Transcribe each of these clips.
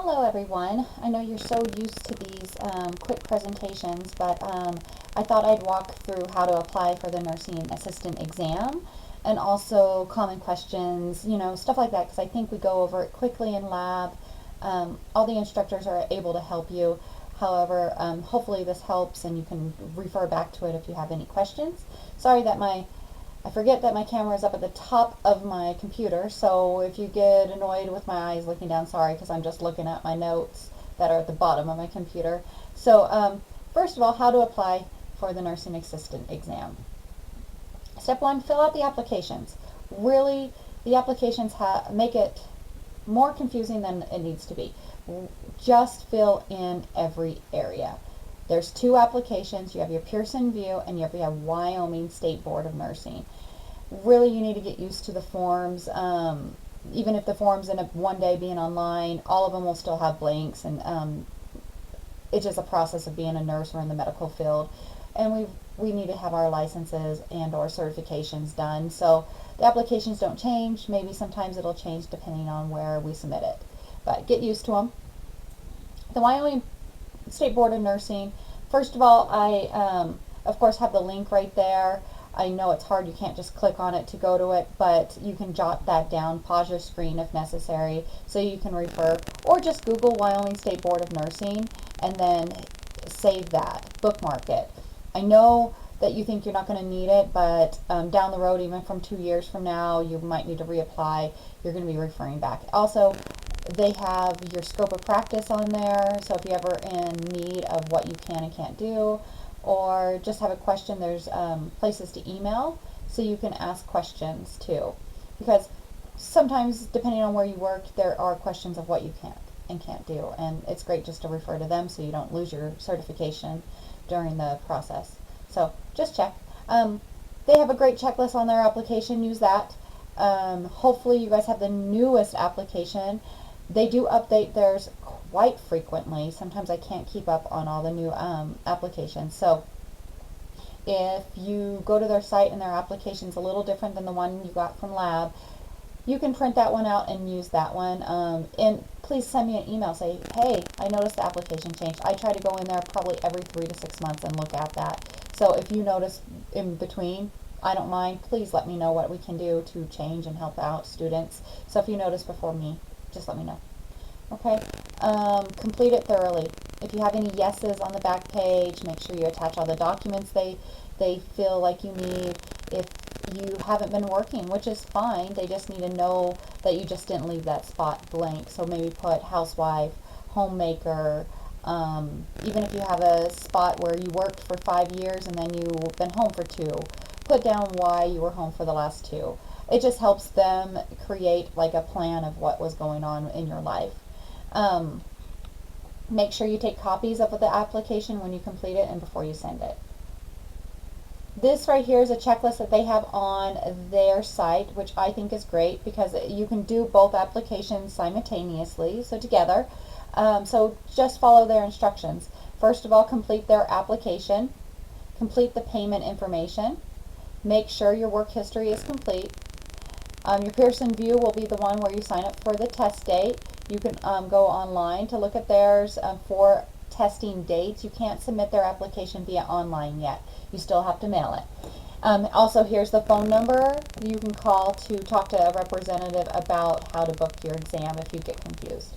Hello everyone. I know you're so used to these quick presentations, but I thought I'd walk through how to apply for the nursing assistant exam and also common questions, stuff like that, because I think we go over it quickly in lab. All the instructors are able to help you. However, hopefully this helps and you can refer back to it if you have any questions. Sorry that I forget that my camera is up at the top of my computer, so if you get annoyed with my eyes looking down, sorry, because I'm just looking at my notes that are at the bottom of my computer. So first of all, how to apply for the nursing assistant exam. Step one, fill out the applications. Really, the applications make it more confusing than it needs to be. Just fill in every area. There's two applications. You have your Pearson VUE and you have Wyoming State Board of Nursing. Really, you need to get used to the forms. Even if the forms end up one day being online, all of them will still have blanks, and it's just a process of being a nurse or in the medical field. And we need to have our licenses and or certifications done. So the applications don't change. Maybe sometimes it'll change depending on where we submit it. But get used to them. The Wyoming State Board of Nursing, first of all, I of course have the link right there. I know it's hard, you can't just click on it to go to it, but you can jot that down, pause your screen if necessary, so you can refer, or just Google Wyoming State Board of Nursing and then save that, bookmark it. I know that you think you're not going to need it, but down the road, even from 2 years from now, you might need to reapply. You're going to be referring back. Also, they have your scope of practice on there, so if you're ever in need of what you can and can't do, or just have a question, there's places to email, so you can ask questions too. Because sometimes, depending on where you work, there are questions of what you can and can't do, and it's great just to refer to them so you don't lose your certification during the process. So just check. They have a great checklist on their application, use that. Hopefully you guys have the newest application. They do update theirs quite frequently. Sometimes I can't keep up on all the new applications. So if you go to their site and their application's a little different than the one you got from lab, you can print that one out and use that one. And please send me an email. Say, hey, I noticed the application changed. I try to go in there probably every 3 to 6 months and look at that. So if you notice in between, I don't mind. Please let me know what we can do to change and help out students. So if you notice before me, just let me know. Okay, complete it thoroughly. If you have any yeses on the back page, make sure you attach all the documents they feel like you need. If you haven't been working, which is fine, they just need to know that you just didn't leave that spot blank. So maybe put housewife, homemaker, even if you have a spot where you worked for 5 years and then you've been home for 2, put down why you were home for the last 2. It just helps them create like a plan of what was going on in your life. Make sure you take copies of the application when you complete it and before you send it. This right here is a checklist that they have on their site, which I think is great because you can do both applications simultaneously, so together. So just follow their instructions. First of all, complete their application, complete the payment information, make sure your work history is complete. Your Pearson VUE will be the one where you sign up for the test date. You can go online to look at theirs for testing dates. You can't submit their application via online yet. You still have to mail it. Also, here's the phone number you can call to talk to a representative about how to book your exam if you get confused.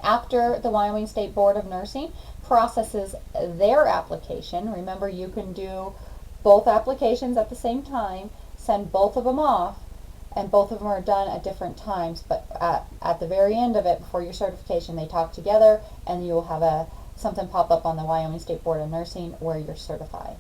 After the Wyoming State Board of Nursing processes their application, remember you can do both applications at the same time, send both of them off, and both of them are done at different times, but at the very end of it, before your certification, they talk together and you'll have something pop up on the Wyoming State Board of Nursing where you're certified.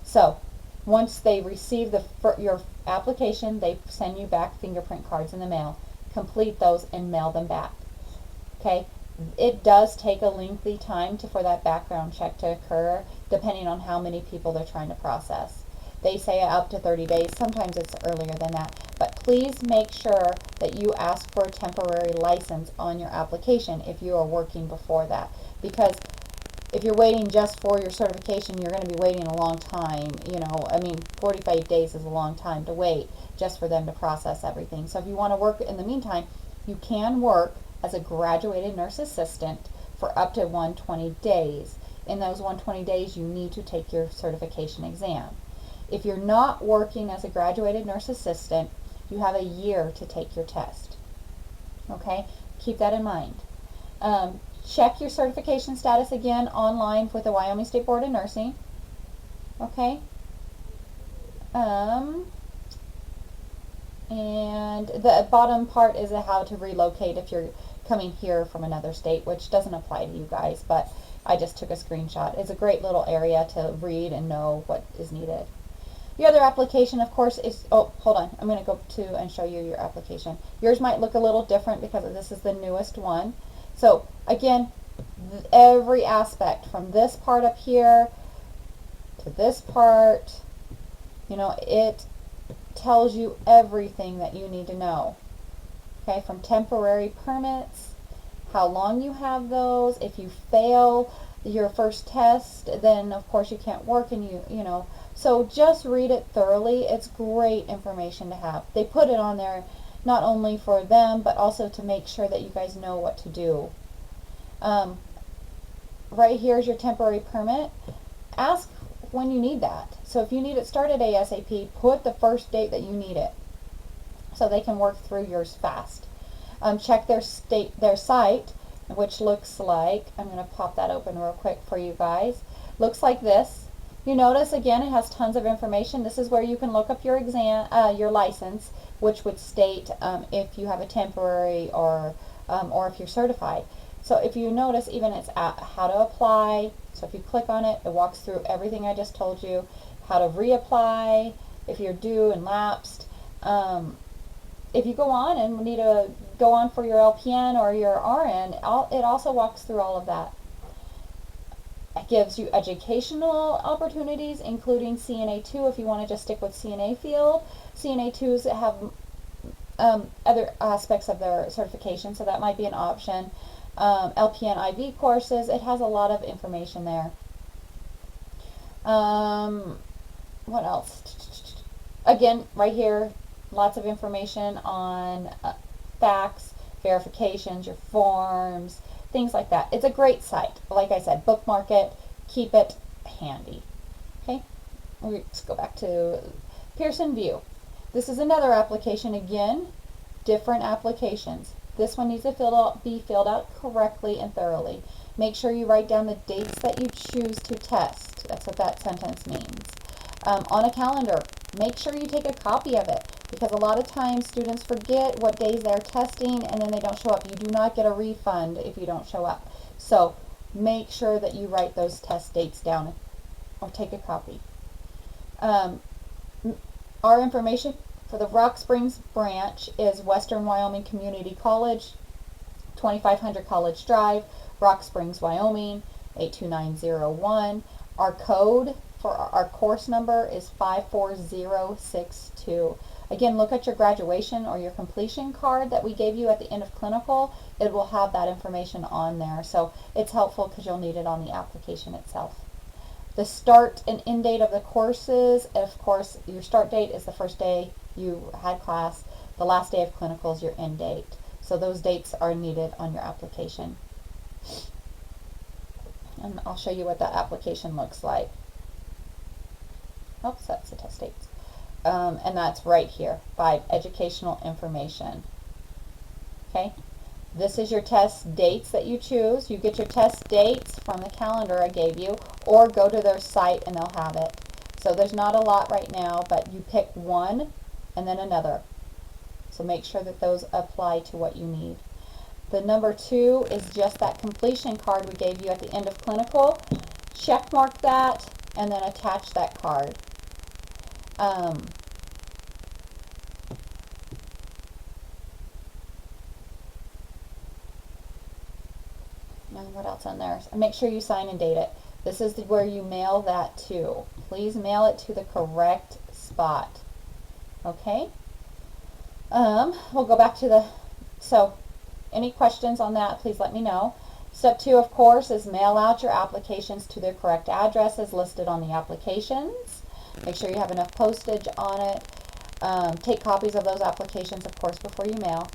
So once they receive your application, they send you back fingerprint cards in the mail. Complete those and mail them back. Okay, it does take a lengthy time for that background check to occur, depending on how many people they're trying to process. They say up to 30 days. Sometimes it's earlier than that. But please make sure that you ask for a temporary license on your application if you are working before that. Because if you're waiting just for your certification, you're going to be waiting a long time. 45 days is a long time to wait just for them to process everything. So if you want to work in the meantime, you can work as a graduated nurse assistant for up to 120 days. In those 120 days, you need to take your certification exam. If you're not working as a graduated nurse assistant, you have a year to take your test. Okay, keep that in mind. Check your certification status again online with the Wyoming State Board of Nursing. Okay. And the bottom part is how to relocate if you're coming here from another state, which doesn't apply to you guys, but I just took a screenshot. It's a great little area to read and know what is needed. The other application, of course, is, oh, hold on. I'm going to go to and show you your application. Yours might look a little different because this is the newest one. So, again, every aspect from this part up here to this part, you know, it tells you everything that you need to know. Okay, from temporary permits, how long you have those. If you fail your first test, then of course you can't work, and you know. So just read it thoroughly. It's great information to have. They put it on there not only for them, but also to make sure that you guys know what to do. Right here is your temporary permit. Ask when you need that. So if you need it started ASAP, put the first date that you need it, so they can work through yours fast. Check their site, which looks like, I'm going to pop that open real quick for you guys. Looks like this. You notice again it has tons of information. This is where you can look up your exam, your license, which would state if you have a temporary or if you're certified. So if you notice, even it's how to apply. So if you click on it, it walks through everything I just told you. How to reapply if you're due and lapsed. If you go on and need to go on for your LPN or your RN, it also walks through all of that. It gives you educational opportunities, including CNA 2 if you want to just stick with CNA field. CNA 2s have other aspects of their certification, so that might be an option. LPN IV courses, it has a lot of information there. What else? Again, right here, lots of information on facts, verifications, your forms, things like that. It's a great site. Like I said, bookmark it, keep it handy. Okay, let's go back to Pearson VUE. This is another application. Again, different applications. This one needs to be filled out correctly and thoroughly. Make sure you write down the dates that you choose to test. That's what that sentence means. On a calendar, make sure you take a copy of it, because a lot of times students forget what days they're testing and then they don't show up. You do not get a refund if you don't show up. So make sure that you write those test dates down or take a copy. Our information for the Rock Springs branch is Western Wyoming Community College, 2500 College Drive, Rock Springs, Wyoming, 82901. Our code for our course number is 54062. Again, look at your graduation or your completion card that we gave you at the end of clinical. It will have that information on there. So it's helpful because you'll need it on the application itself. The start and end date of the courses, of course, your start date is the first day you had class. The last day of clinical is your end date. So those dates are needed on your application. And I'll show you what that application looks like. Oops, that's the test dates. And that's right here, 5 educational information. Okay, this is your test dates that you choose. You get your test dates from the calendar I gave you, or go to their site and they'll have it. So there's not a lot right now, but you pick one and then another. So make sure that those apply to what you need. The number 2 is just that completion card we gave you at the end of clinical. Check mark that and then attach that card. And what else on there? Make sure you sign and date it. This is where you mail that to. Please mail it to the correct spot. Okay? We'll go back to so any questions on that, please let me know. Step 2, of course, is mail out your applications to their correct addresses listed on the applications. Make sure you have enough postage on it. Take copies of those applications, of course, before you mail.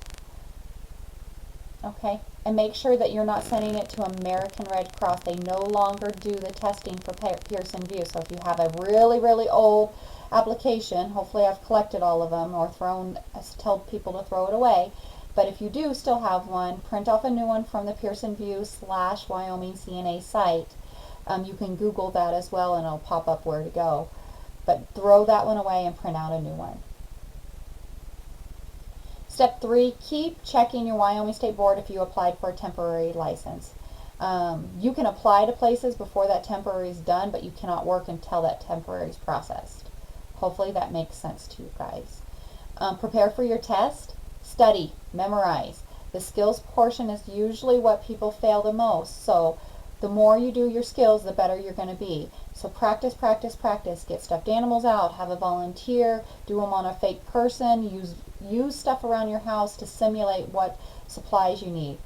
Okay, and make sure that you're not sending it to American Red Cross. They no longer do the testing for Pearson VUE. So if you have a really, really old application, hopefully I've collected all of them or told people to throw it away. But if you do still have one, print off a new one from the Pearson VUE / Wyoming CNA site. You can Google that as well and it'll pop up where to go. But throw that one away and print out a new one. Step 3, keep checking your Wyoming State Board if you applied for a temporary license. You can apply to places before that temporary is done, but you cannot work until that temporary is processed. Hopefully that makes sense to you guys. Prepare for your test, study, memorize. The skills portion is usually what people fail the most, so the more you do your skills, the better you're going to be. So practice, practice, practice. Get stuffed animals out, have a volunteer, do them on a fake person, use stuff around your house to simulate what supplies you need.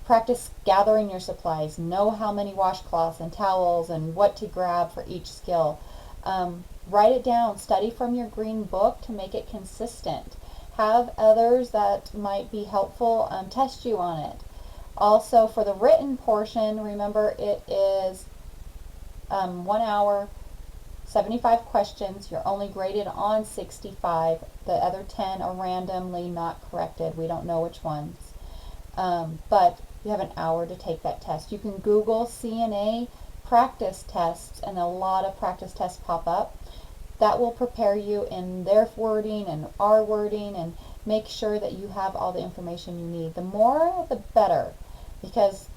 Practice gathering your supplies. Know how many washcloths and towels and what to grab for each skill. Write it down. Study from your green book to make it consistent. Have others that might be helpful test you on it. Also, for the written portion, remember it is 1 hour, 75 questions. You're only graded on 65. The other 10 are randomly not corrected. We don't know which ones. But you have an hour to take that test. You can Google CNA practice tests, and a lot of practice tests pop up. That will prepare you in their wording and our wording and make sure that you have all the information you need. The more, the better, because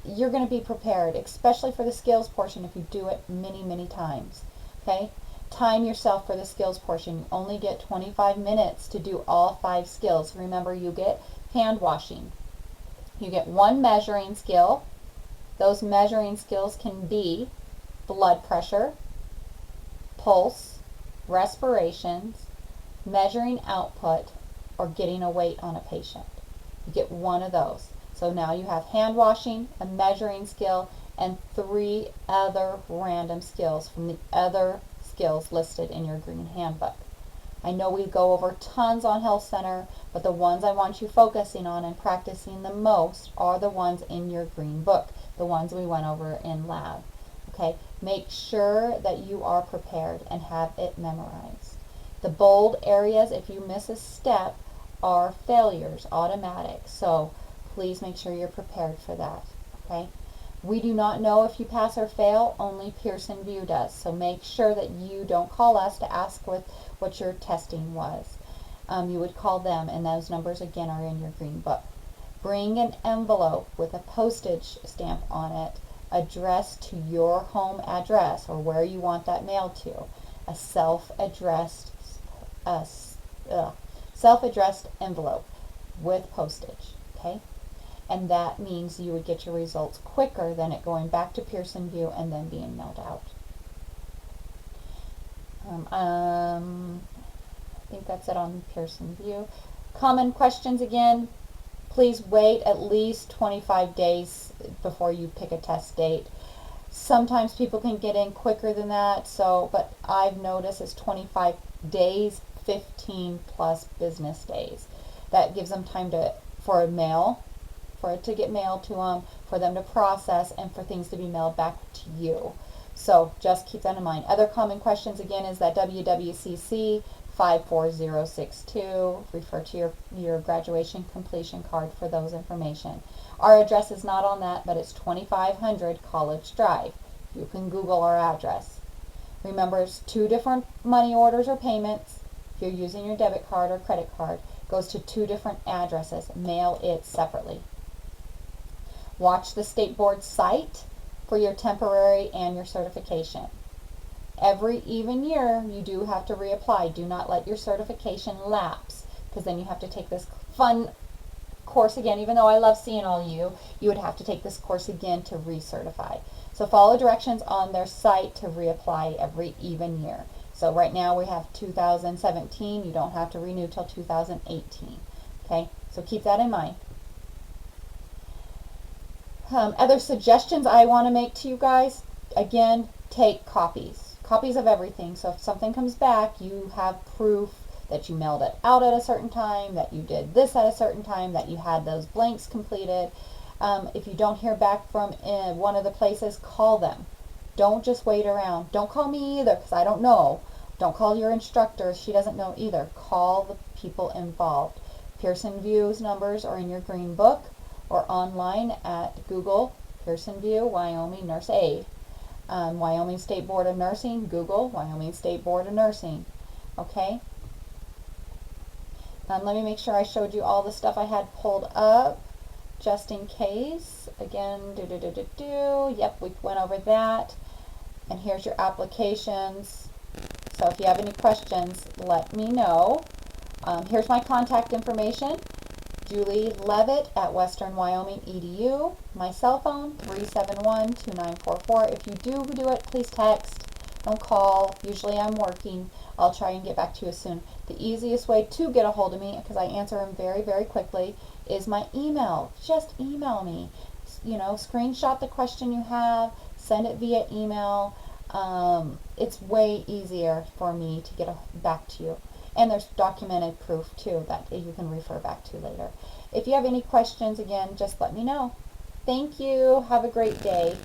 you're going to be prepared, especially for the skills portion if you do it many, many times. Okay? Time yourself for the skills portion. You only get 25 minutes to do all 5 skills. Remember, you get hand washing. You get 1 measuring skill. Those measuring skills can be blood pressure, pulse, respirations, measuring output, or getting a weight on a patient. You get 1 of those. So now you have hand washing, a measuring skill, and 3 other random skills from the other skills listed in your green handbook. I know we go over tons on Health Center, but the ones I want you focusing on and practicing the most are the ones in your green book, the ones we went over in lab. Okay, make sure that you are prepared and have it memorized. The bold areas, if you miss a step, are failures, automatic. So please make sure you're prepared for that. Okay? We do not know if you pass or fail, only Pearson VUE does. So make sure that you don't call us to ask what your testing was. You would call them, and those numbers again are in your green book. Bring an envelope with a postage stamp on it, addressed to your home address or where you want that mailed to. A self-addressed envelope with postage. Okay? And that means you would get your results quicker than it going back to Pearson VUE and then being mailed out. I think that's it on Pearson VUE. Common questions again. Please wait at least 25 days before you pick a test date. Sometimes people can get in quicker than that, but I've noticed it's 25 days, 15 plus business days. That gives them time for it to get mailed to them, for them to process, and for things to be mailed back to you. So just keep that in mind. Other common questions again is that WWCC 54062. Refer to your graduation completion card for those information. Our address is not on that, but it's 2500 College Drive. You can Google our address. Remember, it's 2 different money orders or payments. If you're using your debit card or credit card, goes to 2 different addresses. Mail it separately. Watch the State Board site for your temporary and your certification. Every even year, you do have to reapply. Do not let your certification lapse, because then you have to take this fun course again. Even though I love seeing all you would have to take this course again to recertify. So follow directions on their site to reapply every even year. So right now we have 2017. You don't have to renew till 2018. Okay, so keep that in mind. Other suggestions I want to make to you guys, again, take copies of everything. So if something comes back, you have proof that you mailed it out at a certain time, that you did this at a certain time, that you had those blanks completed. If you don't hear back from one of the places, call them. Don't just wait around. Don't call me either, because I don't know. Don't call your instructor. She doesn't know either. Call the people involved. Pearson VUE's numbers are in your green book or online at Google Pearson VUE Wyoming Nurse Aid. Wyoming State Board of Nursing, Google Wyoming State Board of Nursing. Okay? Let me make sure I showed you all the stuff I had pulled up just in case. Again, Yep, we went over that. And here's your applications. So if you have any questions, let me know. Here's my contact information. Julie Levitt at Western Wyoming EDU. My cell phone, 371-2944. If you do it, please text. Don't call. Usually I'm working. I'll try and get back to you soon. The easiest way to get a hold of me, because I answer them very, very quickly, is my email. Just email me. Screenshot the question you have, send it via email. It's way easier for me to get back to you. And there's documented proof too that you can refer back to later. If you have any questions, again, just let me know. Thank you. Have a great day.